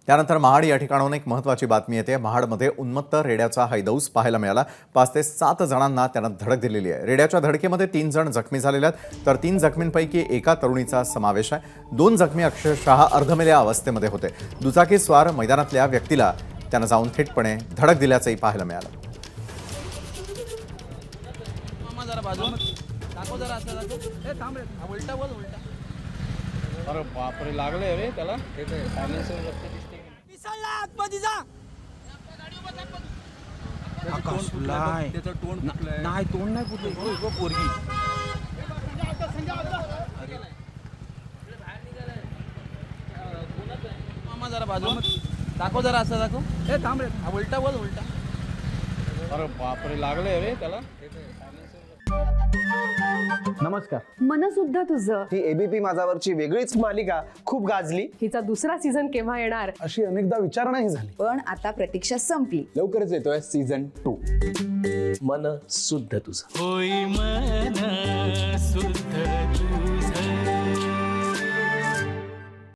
त्यानंतर महाड या ठिकाणाहून एक महत्त्वाची बातमी येते। महाडमध्ये उन्मत्त रेड्याचा हैदौस पाहायला मिळाला। 5 ते 7 जणांना त्यानं धडक दिलेली आहे। रेड्याच्या धडकेमध्ये 3 जण जखमी झालेले आहेत, तर 3 जखमींपैकी एका तरुणीचा समावेश आहे। 2 जखमी अक्षरशः अर्धमेल्या अवस्थेमध्ये होते। दुचाकी स्वार मैदानातल्या व्यक्तीला त्यानं जाऊन थेटपणे धडक दिल्याचंही पाहायला मिळालं। अरे बापरे, लागले रे त्याला। त्याचं तोंड फुटलंय। नाही, तोंड नाही फुटलं, पोरगी। मामा जरा बाजू दाखव, जरा असं दाखव। हे थांब रे, उलटा बोल, उलटा। अरे बापरे, लागले रे त्याला। नमस्कार। मन सुद्धा तुझं ही एबीपी माझावरची वेगळीच मालिका खूप गाजली। हिचा दुसरा सीझन केव्हा येणार अशी अनेकदा विचारणाही झाली, पण आता प्रतीक्षा संपली। लवकरच येतोय सीझन 2। मन शुद्ध तुझं। होई मन शुद्ध